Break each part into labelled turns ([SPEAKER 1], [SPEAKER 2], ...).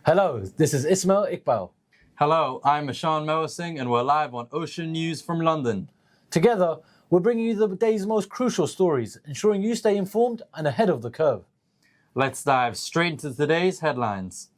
[SPEAKER 1] Hello, this is Ismail Iqbal.
[SPEAKER 2] Hello, I'm Ashan Mewasing and we're live on Ocean News from London.
[SPEAKER 1] Together, we're bringing you the day's most crucial stories, ensuring you stay informed and ahead of the curve.
[SPEAKER 2] Let's dive straight into today's headlines.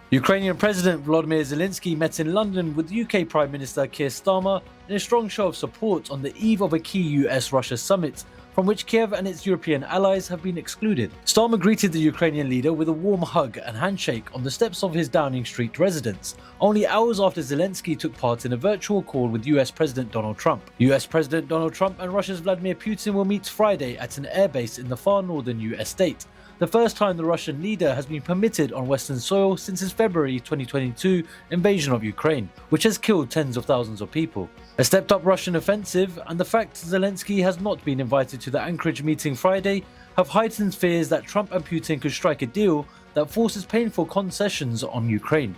[SPEAKER 1] Ukrainian President Volodymyr Zelensky met in London with UK Prime Minister Keir Starmer in a strong show of support on the eve of a key US-Russia summit, from which Kiev and its European allies have been excluded. Starmer greeted the Ukrainian leader with a warm hug and handshake on the steps of his Downing Street residence, only hours after Zelensky took part in a virtual call with US President Donald Trump. US President Donald Trump and Russia's Vladimir Putin will meet Friday at an airbase in the far northern US state, the first time the Russian leader has been permitted on Western soil since his February 2022 invasion of Ukraine, which has killed tens of thousands of people. A stepped-up Russian offensive and the fact Zelensky has not been invited to the Anchorage meeting Friday have heightened fears that Trump and Putin could strike a deal that forces painful concessions on Ukraine.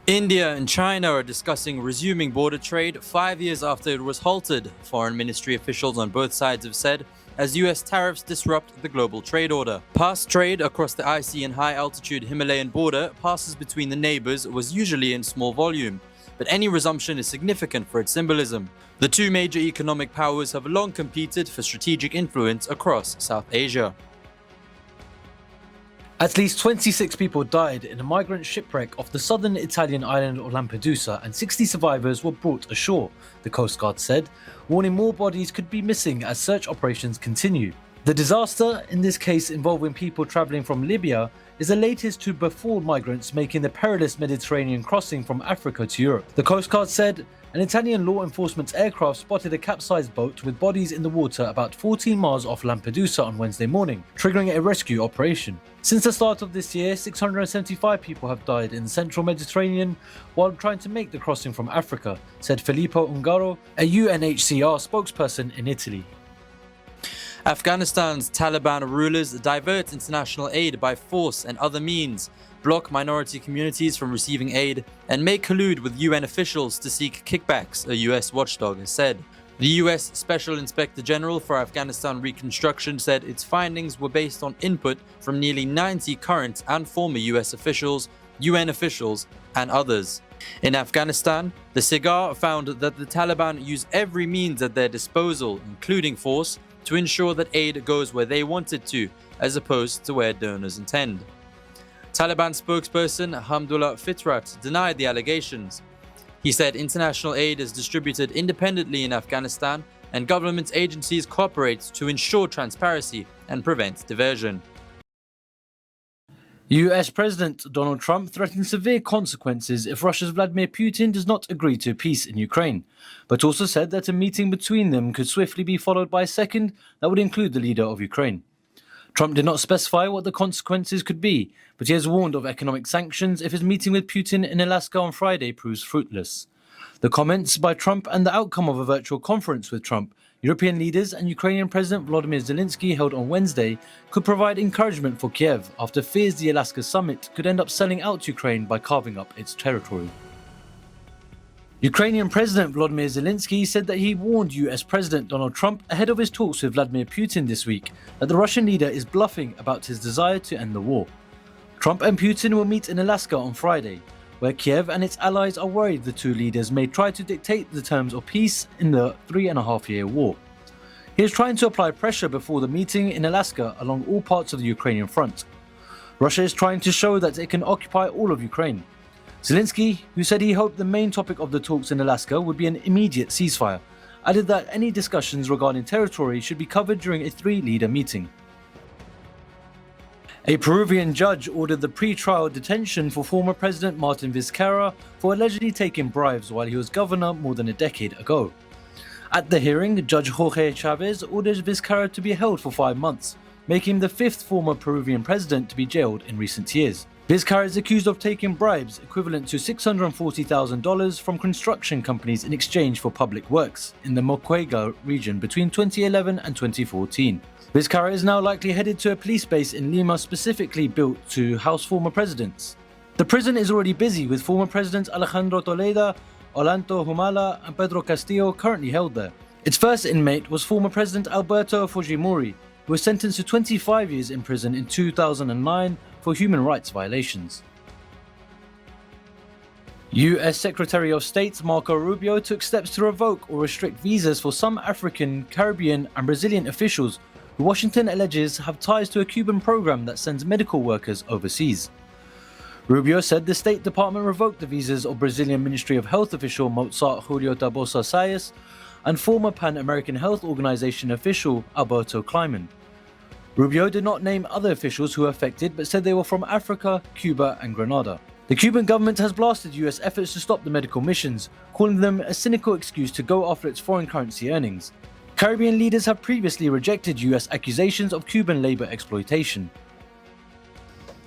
[SPEAKER 2] India and China are discussing resuming border trade 5 years after it was halted, foreign ministry officials on both sides have said, as US tariffs disrupt the global trade order. Past trade across the icy and high-altitude Himalayan border passes between the neighbors was usually in small volume, but any resumption is significant for its symbolism. The two major economic powers have long competed for strategic influence across South Asia.
[SPEAKER 1] At least 26 people died in a migrant shipwreck off the southern Italian island of Lampedusa and 60 survivors were brought ashore, the Coast Guard said, warning more bodies could be missing as search operations continue. The disaster, in this case involving people travelling from Libya, is the latest to befall migrants making the perilous Mediterranean crossing from Africa to Europe. The Coast Guard said an Italian law enforcement aircraft spotted a capsized boat with bodies in the water about 14 miles off Lampedusa on Wednesday morning, triggering a rescue operation. Since the start of this year, 675 people have died in the central Mediterranean while trying to make the crossing from Africa, said Filippo Ungaro, a UNHCR spokesperson in Italy.
[SPEAKER 2] Afghanistan's Taliban rulers divert international aid by force and other means, block minority communities from receiving aid, and may collude with UN officials to seek kickbacks, a US watchdog has said. The US Special Inspector General for Afghanistan Reconstruction said its findings were based on input from nearly 90 current and former US officials, UN officials, and others. In Afghanistan, the SIGAR found that the Taliban use every means at their disposal, including force, to ensure that aid goes where they want it to, as opposed to where donors intend. Taliban spokesperson Hamdullah Fitrat denied the allegations. He said international aid is distributed independently in Afghanistan and government agencies cooperate to ensure transparency and prevent diversion.
[SPEAKER 1] US President Donald Trump threatened severe consequences if Russia's Vladimir Putin does not agree to peace in Ukraine, but also said that a meeting between them could swiftly be followed by a second that would include the leader of Ukraine. Trump did not specify what the consequences could be, but he has warned of economic sanctions if his meeting with Putin in Alaska on Friday proves fruitless. The comments by Trump and the outcome of a virtual conference with Trump, European leaders and Ukrainian President Volodymyr Zelensky held on Wednesday could provide encouragement for Kiev after fears the Alaska summit could end up selling out Ukraine by carving up its territory. Ukrainian President Volodymyr Zelensky said that he warned US President Donald Trump ahead of his talks with Vladimir Putin this week that the Russian leader is bluffing about his desire to end the war. Trump and Putin will meet in Alaska on Friday, where Kiev and its allies are worried the two leaders may try to dictate the terms of peace in the 3.5-year war. He is trying to apply pressure before the meeting in Alaska along all parts of the Ukrainian front. Russia is trying to show that it can occupy all of Ukraine. Zelensky, who said he hoped the main topic of the talks in Alaska would be an immediate ceasefire, added that any discussions regarding territory should be covered during a 3-leader meeting. A Peruvian judge ordered the pre-trial detention for former President Martin Vizcarra for allegedly taking bribes while he was governor more than a decade ago. At the hearing, Judge Jorge Chavez ordered Vizcarra to be held for 5 months, making him the 5th former Peruvian president to be jailed in recent years. Vizcarra is accused of taking bribes equivalent to $640,000 from construction companies in exchange for public works in the Moquegua region between 2011 and 2014. Vizcarra is now likely headed to a police base in Lima specifically built to house former presidents. The prison is already busy with former presidents Alejandro Toledo, Ollanta Humala and Pedro Castillo currently held there. Its first inmate was former President Alberto Fujimori, who was sentenced to 25 years in prison in 2009 for human rights violations. US Secretary of State Marco Rubio took steps to revoke or restrict visas for some African, Caribbean, and Brazilian officials who Washington alleges have ties to a Cuban program that sends medical workers overseas. Rubio said the State Department revoked the visas of Brazilian Ministry of Health official Mozart Julio da Bolsa Saez and former Pan-American Health Organization official Alberto Kleiman. Rubio did not name other officials who were affected, but said they were from Africa, Cuba, and Grenada. The Cuban government has blasted US efforts to stop the medical missions, calling them a cynical excuse to go after its foreign currency earnings. Caribbean leaders have previously rejected US accusations of Cuban labor exploitation.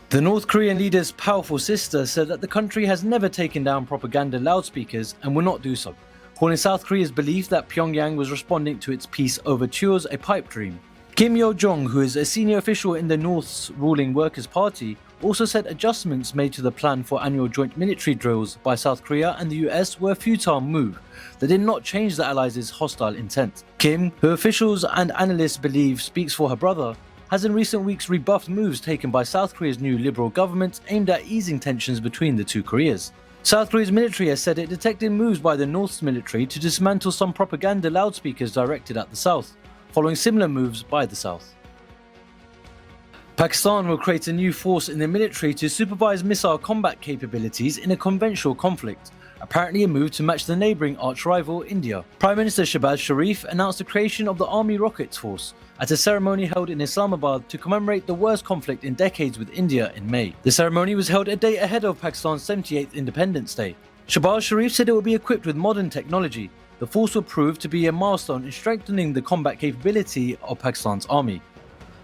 [SPEAKER 1] The North Korean leader's powerful sister said that the country has never taken down propaganda loudspeakers and will not do so, calling South Korea's belief that Pyongyang was responding to its peace overtures a pipe dream. Kim Yo-jong, who is a senior official in the North's ruling Workers' Party, also said adjustments made to the plan for annual joint military drills by South Korea and the US were a futile move that did not change the allies' hostile intent. Kim, who officials and analysts believe speaks for her brother, has in recent weeks rebuffed moves taken by South Korea's new liberal government aimed at easing tensions between the two Koreas. South Korea's military has said it detected moves by the North's military to dismantle some propaganda loudspeakers directed at the South, following similar moves by the South. Pakistan will create a new force in the military to supervise missile combat capabilities in a conventional conflict, apparently a move to match the neighbouring arch-rival India. Prime Minister Shehbaz Sharif announced the creation of the Army Rockets Force at a ceremony held in Islamabad to commemorate the worst conflict in decades with India in May. The ceremony was held a day ahead of Pakistan's 78th Independence Day. Shehbaz Sharif said it will be equipped with modern technology. The force will prove to be a milestone in strengthening the combat capability of Pakistan's army.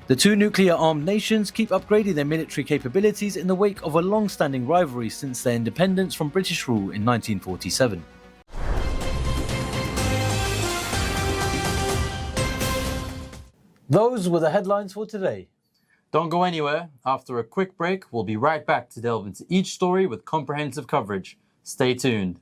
[SPEAKER 1] The two nuclear-armed nations keep upgrading their military capabilities in the wake of a long-standing rivalry since their independence from British rule in 1947. Those were the headlines for today.
[SPEAKER 2] Don't go anywhere. After a quick break, we'll be right back to delve into each story with comprehensive coverage. Stay tuned.